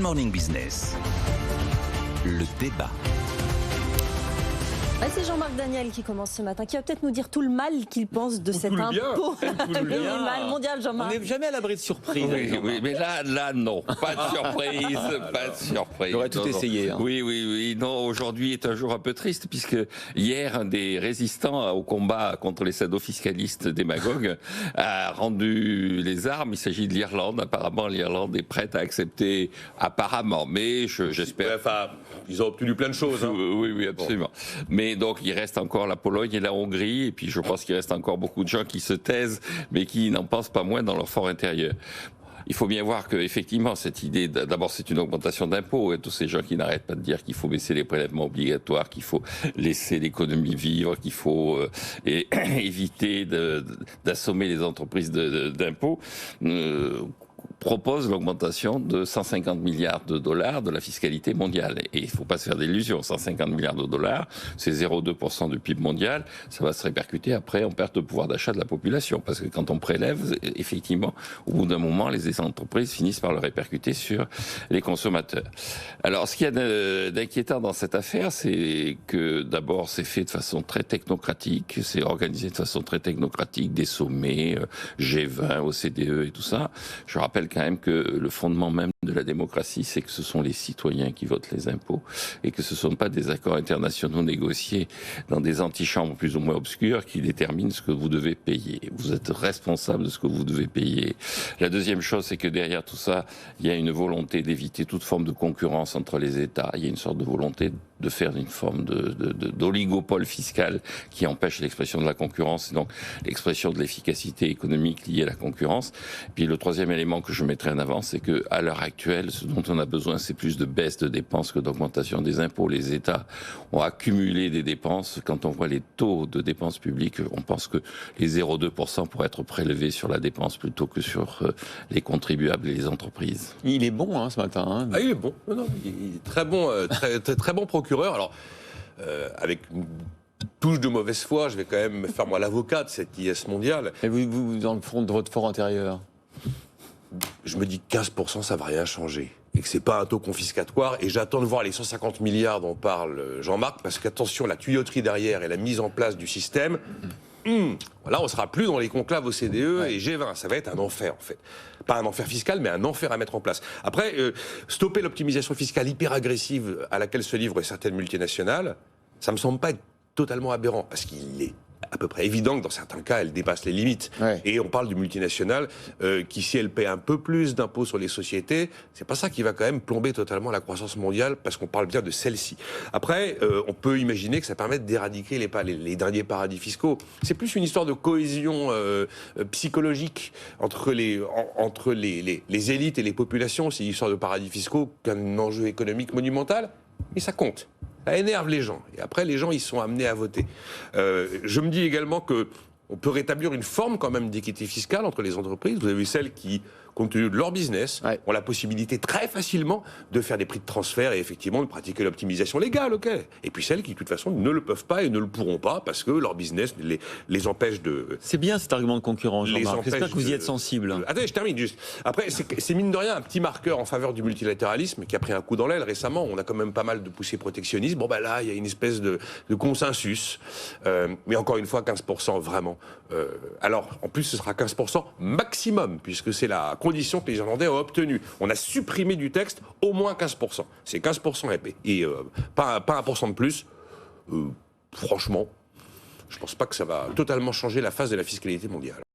Morning Business, le débat. C'est Jean-Marc Daniel qui commence ce matin, qui va peut-être nous dire tout le mal qu'il pense de cet impôt minimal mondial, Jean-Marc. On n'est jamais à l'abri de surprise. Oui, mais là, non. Pas de surprise, pas de surprise. J'aurais tout essayé. Hein. Oui. Non, aujourd'hui est un jour un peu triste, puisque hier, un des résistants au combat contre les sadofiscalistes démagogues a rendu les armes. Il s'agit de l'Irlande. Apparemment, l'Irlande est prête à accepter, apparemment. Mais j'espère... Ouais, enfin, ils ont obtenu plein de choses. Hein. Oui, absolument. Bon. Mais donc, il reste encore la Pologne et la Hongrie, et puis je pense qu'il reste encore beaucoup de gens qui se taisent, mais qui n'en pensent pas moins dans leur fort intérieur. Il faut bien voir que effectivement cette idée, d'abord c'est une augmentation d'impôts, et tous ces gens qui n'arrêtent pas de dire qu'il faut baisser les prélèvements obligatoires, qu'il faut laisser l'économie vivre, qu'il faut éviter d'assommer les entreprises d'impôts. Propose l'augmentation de 150 milliards de dollars de la fiscalité mondiale. Et il ne faut pas se faire d'illusions, 150 milliards de dollars, c'est 0,2% du PIB mondial, ça va se répercuter après en perte de pouvoir d'achat de la population. Parce que quand on prélève, effectivement, au bout d'un moment, les entreprises finissent par le répercuter sur les consommateurs. Alors, ce qu'il y a d'inquiétant dans cette affaire, c'est que d'abord, c'est fait de façon très technocratique, c'est organisé de façon très technocratique, des sommets, G20, OCDE et tout ça. Je rappelle quand même que le fondement même de la démocratie, c'est que ce sont les citoyens qui votent les impôts et que ce ne sont pas des accords internationaux négociés dans des antichambres plus ou moins obscures qui déterminent ce que vous devez payer. Vous êtes responsable de ce que vous devez payer. La deuxième chose, c'est que derrière tout ça, il y a une volonté d'éviter toute forme de concurrence entre les États. Il y a une sorte de volonté de faire une forme d'oligopole fiscal qui empêche l'expression de la concurrence et donc l'expression de l'efficacité économique liée à la concurrence. Puis le troisième élément que je mettrai en avant, c'est que à l'heure actuelle, ce dont on a besoin, c'est plus de baisse de dépenses que d'augmentation des impôts. Les États ont accumulé des dépenses. Quand on voit les taux de dépenses publiques, on pense que les 0,2% pourraient être prélevés sur la dépense plutôt que sur les contribuables et les entreprises. Il est bon ce matin. Hein. Ah, il est bon. Non, il est très bon, très bon procureur. Alors, avec une touche de mauvaise foi, je vais quand même me faire moi l'avocat de cette IS mondiale. Et vous dans le fond de votre fort intérieur, je me dis que 15%, ça va rien changer. Et que c'est pas un taux confiscatoire. Et j'attends de voir les 150 milliards dont parle Jean-Marc, parce qu'attention, la tuyauterie derrière et la mise en place du système, là, on sera plus dans les conclaves OCDE et G20. Ça va être un enfer, en fait. Pas un enfer fiscal, mais un enfer à mettre en place. Après, stopper l'optimisation fiscale hyper agressive à laquelle se livrent certaines multinationales, ça me semble pas être totalement aberrant, parce qu'il est à peu près évident que dans certains cas, elle dépasse les limites. Ouais. Et on parle de multinationales qui, si elles paient un peu plus d'impôts sur les sociétés, c'est pas ça qui va quand même plomber totalement la croissance mondiale, parce qu'on parle bien de celle-ci. Après, on peut imaginer que ça permette d'éradiquer les derniers paradis fiscaux. C'est plus une histoire de cohésion psychologique entre les élites et les populations. C'est une histoire de paradis fiscaux qu'un enjeu économique monumental, mais ça compte. Ça énerve les gens. Et après, les gens, ils sont amenés à voter. Je me dis également qu'on peut rétablir une forme quand même d'équité fiscale entre les entreprises. Vous avez celles qui, compte tenu de leur business, ont la possibilité très facilement de faire des prix de transfert et effectivement de pratiquer l'optimisation légale, ok. Et puis celles qui, de toute façon, ne le peuvent pas et ne le pourront pas parce que leur business les empêche de... C'est bien cet argument de concurrence, Jean-Marc. J'espère que vous y êtes sensible. Attendez, je termine juste. Après, c'est mine de rien un petit marqueur en faveur du multilatéralisme qui a pris un coup dans l'aile récemment. On a quand même pas mal de poussées protectionnistes. Bon, là, il y a une espèce de consensus. Mais encore une fois, 15% vraiment. Alors, en plus, ce sera 15% maximum, puisque c'est la condition que les Irlandais ont obtenue. On a supprimé du texte au moins 15%. C'est 15% épais. Et pas 1% de plus. Franchement, je ne pense pas que ça va totalement changer la face de la fiscalité mondiale.